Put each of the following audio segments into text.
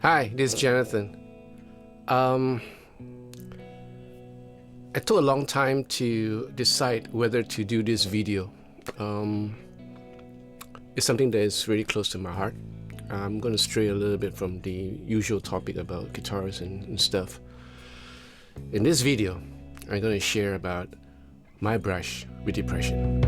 Hi, this is Jonathan. It took a long time to decide whether to do this video. It's something that is really close to my heart. I'm going to stray a little bit from the usual topic about guitars and stuff. In this video, I'm going to share about my brush with depression.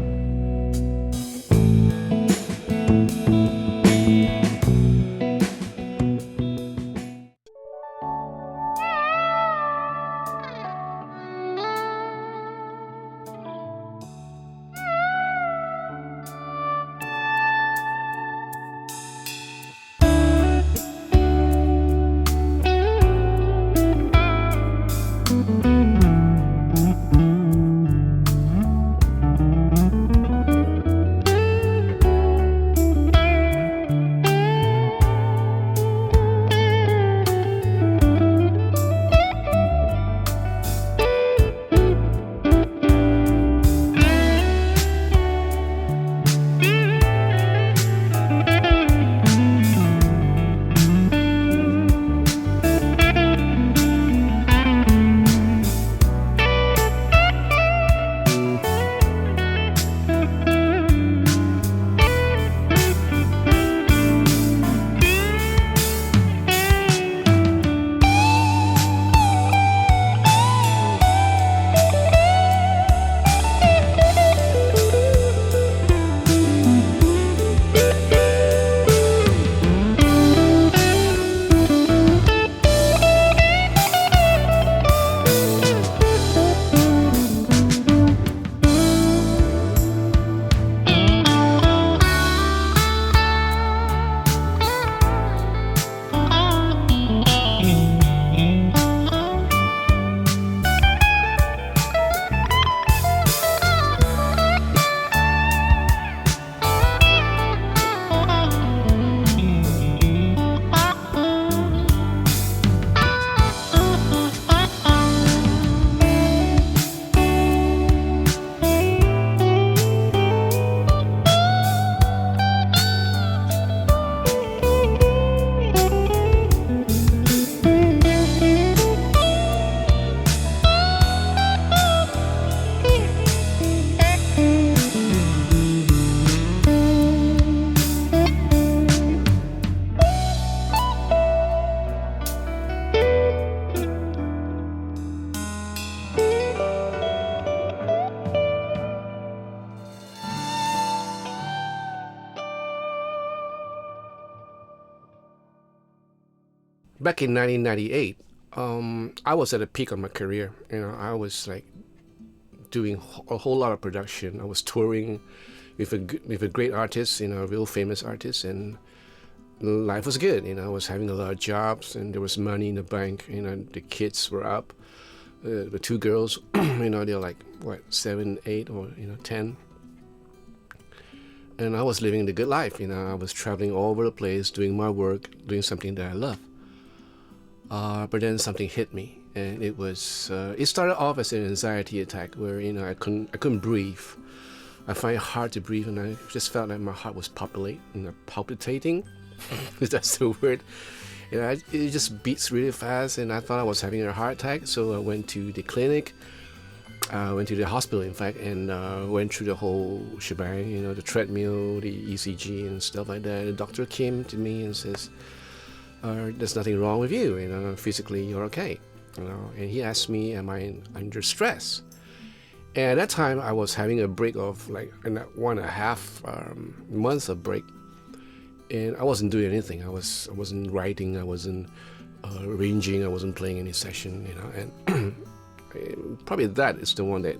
Back in 1998, I was at the peak of my career. I was like doing a whole lot of production. I was touring with a great artist, a real famous artist, and life was good. I was having a lot of jobs, and there was money in the bank. The kids were up. The two girls, they're like 7, 8, or 10. And I was living the good life. I was traveling all over the place, doing my work, doing something that I love. But then something hit me, and it started off as an anxiety attack where I couldn't breathe. I find it hard to breathe, and I just felt like my heart was palpitating. That's the word. It just beats really fast, and I thought I was having a heart attack. So I went to the clinic. I went to the hospital, in fact, and went through the whole shebang. The treadmill, the ECG, and stuff like that. The doctor came to me and says, there's nothing wrong with you, physically you're okay, and he asked me, am I under stress? And at that time I was having a break of like 1.5 months of break, and I wasn't doing anything. I wasn't writing, I wasn't arranging, I wasn't playing any session, and probably that is the one that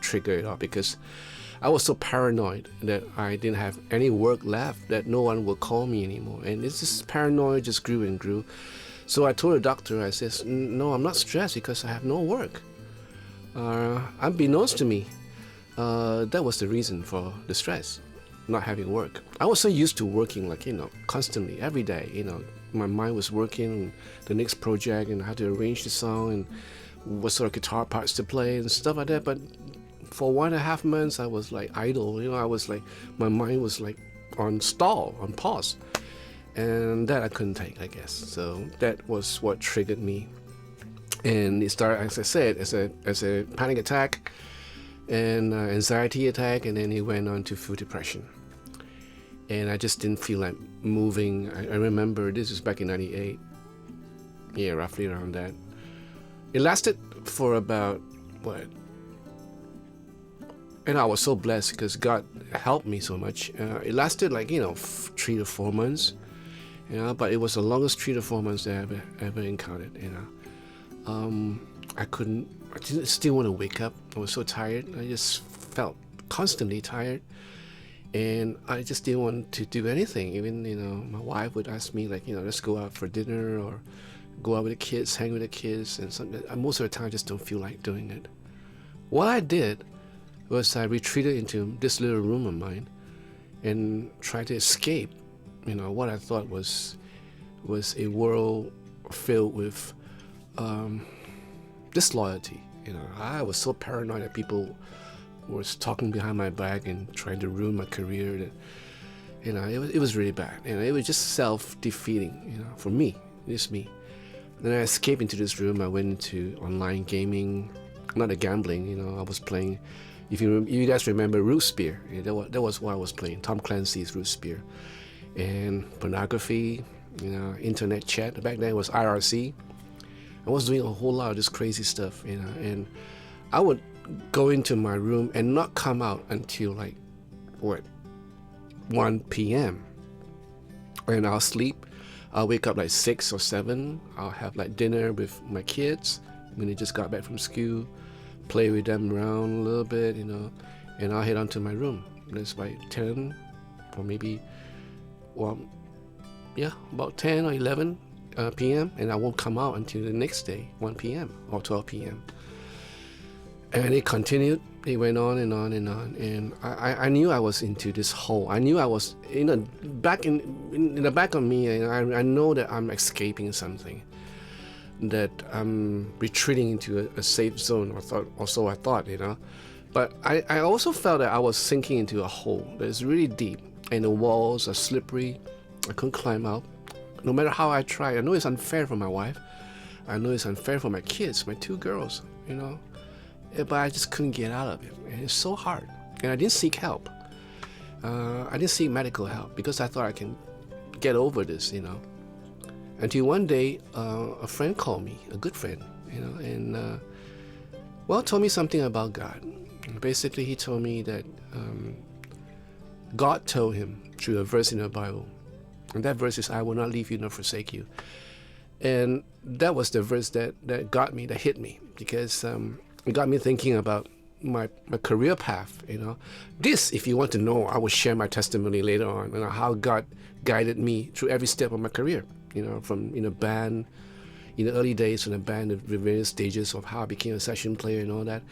triggered it off, because I was so paranoid that I didn't have any work left, that no one would call me anymore. And this paranoia just grew and grew. So I told the doctor, I said, no, I'm not stressed because I have no work. Unbeknownst to me, that was the reason for the stress, not having work. I was so used to working constantly, every day, my mind was working on the next project and how to arrange the song and what sort of guitar parts to play and stuff like that. But for 1.5 months, I was like idle. I was like, my mind was like on pause. and that I couldn't take, I guess. So that was what triggered me, and it started, as I said, as a panic attack and anxiety attack, and then it went on to full depression. And I just didn't feel like moving. I remember this was back in '98, yeah, roughly around that. It lasted for about what? And I was so blessed because God helped me so much. It lasted like 3 to 4 months, but it was the longest 3 to 4 months that I ever encountered. I didn't still want to wake up. I was so tired. I just felt constantly tired, and I just didn't want to do anything. Even my wife would ask me like, let's go out for dinner or go out with the kids, hang with the kids, and something. Most of the time, I just don't feel like doing it. What I did was I retreated into this little room of mine and tried to escape, what I thought was a world filled with disloyalty. I was so paranoid that people was talking behind my back and trying to ruin my career. That it was really bad. It was just self-defeating. For me, just me. Then I escaped into this room. I went into online gaming, not a gambling. I was playing. If you guys remember Root Spear, that was what I was playing. Tom Clancy's Root Spear, and pornography. Internet chat. Back then it was IRC. I was doing a whole lot of this crazy stuff, and I would go into my room and not come out until like 1 p.m. and I'll sleep. I'll wake up like 6 or 7. I'll have like dinner with my kids when they just got back from school, play with them around a little bit, and I'll head on to my room. It's by 10 or maybe, about 10 or 11 p.m. and I won't come out until the next day, 1 p.m. or 12 p.m. And it continued. It went on and on and on, and I knew I was into this hole. I knew I was, back in the back of me, and I know that I'm escaping something, that I'm retreating into a safe zone, or so I thought, But I also felt that I was sinking into a hole that's really deep, and the walls are slippery. I couldn't climb out. No matter how I try, I know it's unfair for my wife. I know it's unfair for my kids, my 2 girls, but I just couldn't get out of it. And it's so hard. And I didn't seek help. I didn't seek medical help because I thought I can get over this, Until one day, a friend called me, a good friend, and told me something about God. And basically, he told me that God told him through a verse in the Bible, and that verse is, "I will not leave you nor forsake you." And that was the verse that got me, that hit me, because it got me thinking about my career path. This, if you want to know, I will share my testimony later on, how God guided me through every step of my career. From band, in the early days, from the band, the various stages of how I became a session player and all that.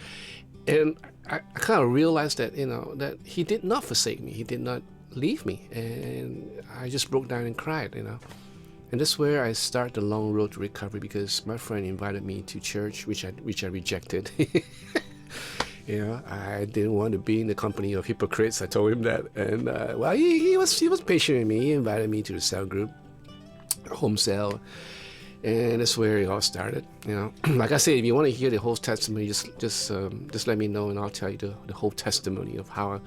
And I kind of realized that that He did not forsake me. He did not leave me, and I just broke down and cried. And that's where I start the long road to recovery, because my friend invited me to church, which I rejected. I didn't want to be in the company of hypocrites. I told him that, and he was patient with me. He invited me to the cell group, home cell, and that's where it all started. Like I said, if you want to hear the whole testimony, just let me know, and I'll tell you the whole testimony of how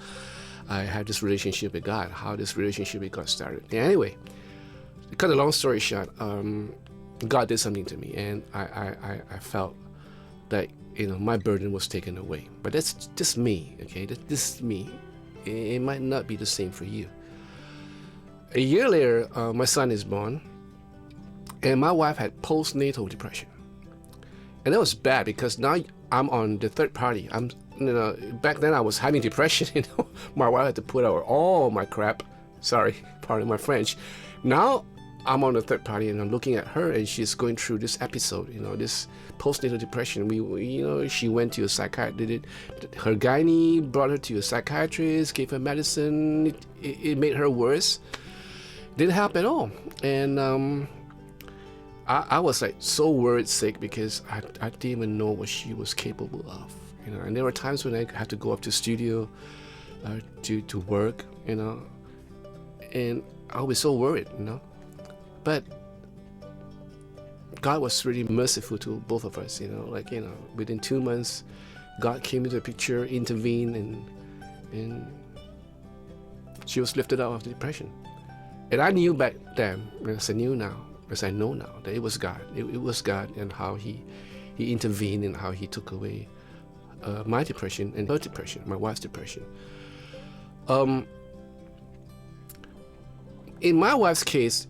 I had this relationship with God, how this relationship with God started. Anyway, to cut a long story short, God did something to me, and I felt that my burden was taken away. But that's just me, okay? This is me. It might not be the same for you. A year later, my son is born, and my wife had postnatal depression, and that was bad because now I'm on the third party. Back then I was having depression. My wife had to put out all my crap. Sorry, pardon my French. Now I'm on the third party, and I'm looking at her, and she's going through this episode, this postnatal depression. She went to a psychiatrist. Her gynae brought her to a psychiatrist, gave her medicine. It made her worse. Didn't help at all. And I was like so worried sick because I didn't even know what she was capable of. And there were times when I had to go up to studio to work, and I was so worried, But God was really merciful to both of us, within 2 months, God came into the picture, intervened, and she was lifted out of the depression. And I knew back then, as I knew now, as I know now, that it was God. It was God, and how He intervened, and how He took away my depression and her depression, my wife's depression. In my wife's case,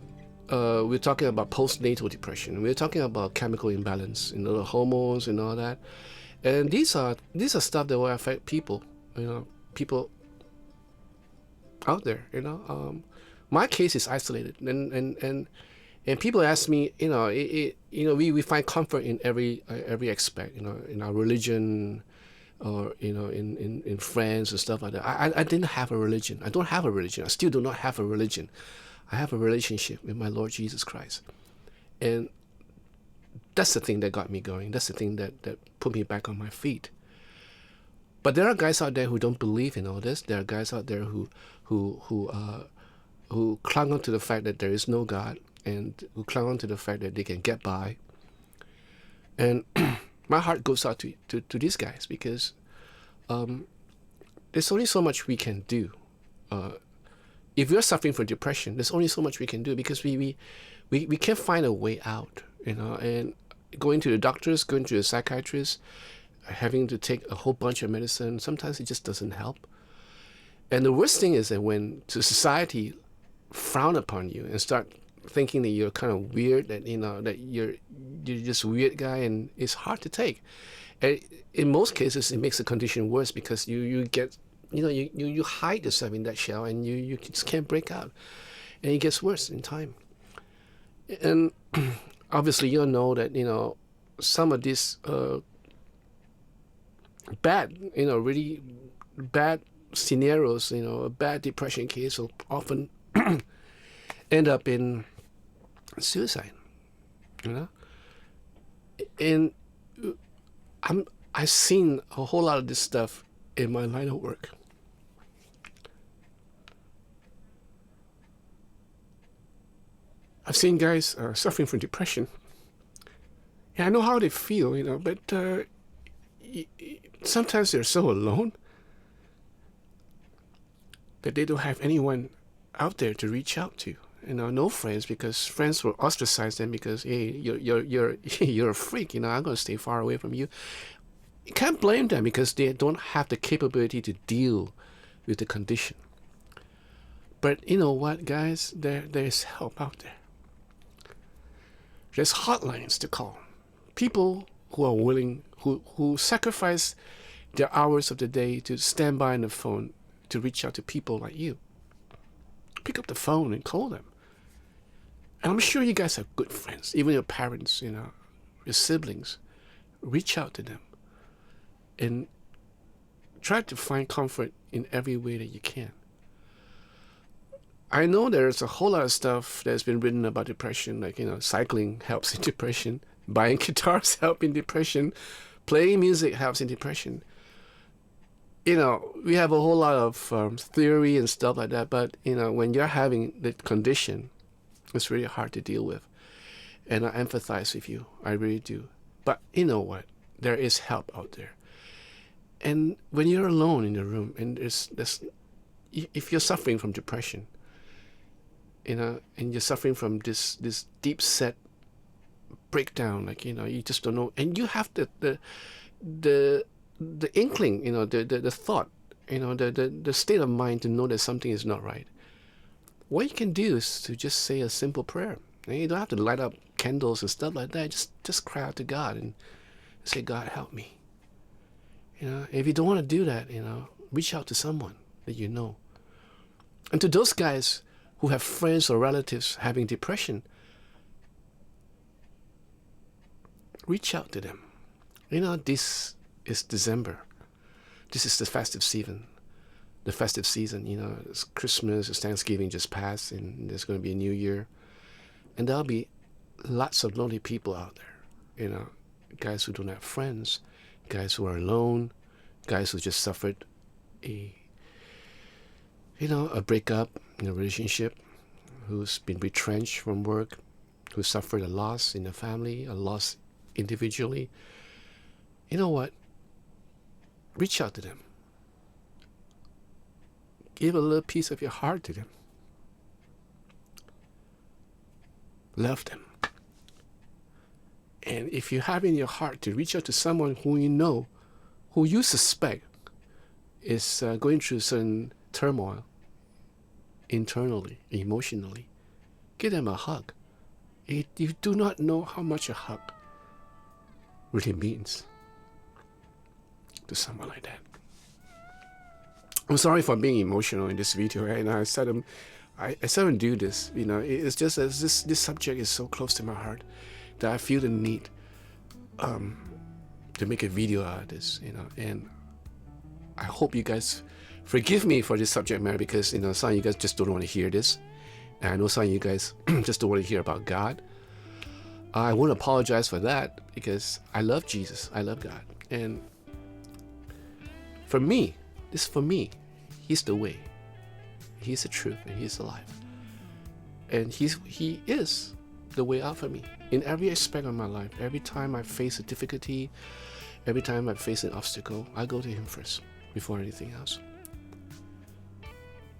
we're talking about postnatal depression. We're talking about chemical imbalance, the hormones and all that. And these are stuff that will affect people, people out there. My case is isolated, and people ask me, we find comfort in every aspect, in our religion, or in friends and stuff like that. I didn't have a religion. I don't have a religion. I still do not have a religion. I have a relationship with my Lord Jesus Christ, and that's the thing that got me going. That's the thing that put me back on my feet. But there are guys out there who don't believe in all this. There are guys out there who clung on to the fact that there is no God, and who clung on to the fact that they can get by. And my heart goes out to these guys, because there's only so much we can do. If you're suffering from depression, there's only so much we can do, because we can't find a way out, and going to the doctors, going to the psychiatrist, having to take a whole bunch of medicine, sometimes it just doesn't help. And the worst thing is that when the society frown upon you and start thinking that you're kind of weird, that that you're just a weird guy, and it's hard to take. And in most cases, it makes the condition worse, because you get, you hide yourself in that shell, and you just can't break out, and it gets worse in time. And obviously, you'll know that some of these bad, really bad scenarios, a bad depression case will often end up in suicide, and I've seen a whole lot of this stuff in my line of work. I've seen guys suffering from depression. Yeah, I know how they feel, but sometimes they're so alone that they don't have anyone out there to reach out to. No friends, because friends will ostracize them, because, hey, you're a freak. I'm going to stay far away from you. You can't blame them, because they don't have the capability to deal with the condition. But you know what, guys? There's help out there. There's hotlines to call. People who are willing, who sacrifice their hours of the day to stand by on the phone to reach out to people like you. Pick up the phone and call them. And I'm sure you guys have good friends, even your parents, your siblings. Reach out to them and try to find comfort in every way that you can. I know there's a whole lot of stuff that's been written about depression, like, cycling helps in depression, buying guitars help in depression, playing music helps in depression. We have a whole lot of theory and stuff like that, but, when you're having the condition, it's really hard to deal with. And I empathize with you. I really do. But you know what? There is help out there. And when you're alone in the room, and if you're suffering from depression, and you're suffering from this deep set breakdown, like, you just don't know, and you have the inkling, the thought, the state of mind to know that something is not right. What you can do is to just say a simple prayer. And you don't have to light up candles and stuff like that. Just cry out to God and say, God, help me. If you don't want to do that, reach out to someone that you know. And to those guys who have friends or relatives having depression, reach out to them. This is December. This is the festive season. It's Christmas, it's Thanksgiving just passed, and there's going to be a new year. And there'll be lots of lonely people out there. Guys who don't have friends, guys who are alone, guys who just suffered a breakup in a relationship, who's been retrenched from work, who suffered a loss in the family, a loss individually, you know what? Reach out to them. Give a little piece of your heart to them. Love them. And if you have in your heart to reach out to someone who you know, who you suspect is going through certain turmoil internally, emotionally, give them a hug. You do not know how much a hug really means to someone like that. I'm sorry for being emotional in this video, right? And I seldom do this. You know, it's just as this subject is so close to my heart that I feel the need to make a video out of this. You know, and I hope you guys forgive me for this subject matter, because you know some of you guys just don't want to hear this, and I know some of you guys just don't want to hear about God. I won't apologize for that, because I love Jesus, I love God, and for me, He's the way, He's the truth, and He's the life. And He is the way out for me in every aspect of my life. Every time I face a difficulty, every time I face an obstacle, I go to Him first before anything else.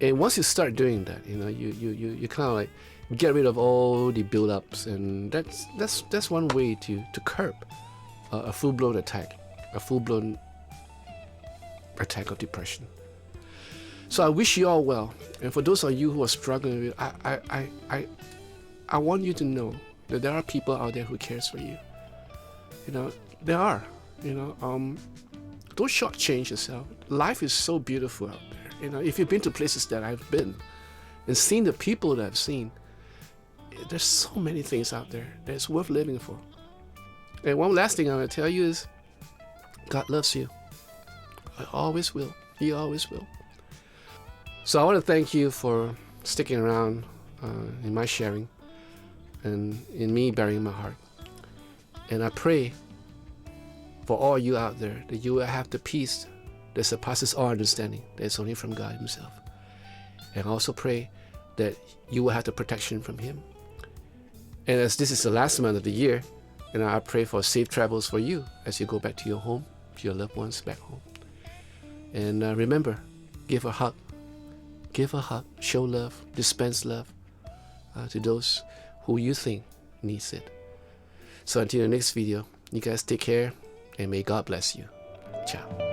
And once you start doing that, you know, you kind of like get rid of all the build-ups, and that's one way to curb a full-blown attack of depression. So I wish you all well, and for those of you who are struggling with it, I want you to know that there are people out there who cares for you. You know, there are. You know, don't shortchange yourself. Life is so beautiful out there. You know, if you've been to places that I've been and seen the people that I've seen, there's so many things out there that's worth living for. And one last thing I want to tell you is, God loves you. I always will. He always will. So I want to thank you for sticking around in my sharing and in me bearing my heart. And I pray for all you out there that you will have the peace that surpasses all understanding, that's only from God Himself. And I also pray that you will have the protection from Him. And as this is the last month of the year, and I pray for safe travels for you as you go back to your home, to your loved ones back home. And remember, give a hug, show love, dispense love to those who you think needs it. So until the next video, you guys take care, and may God bless you. Ciao.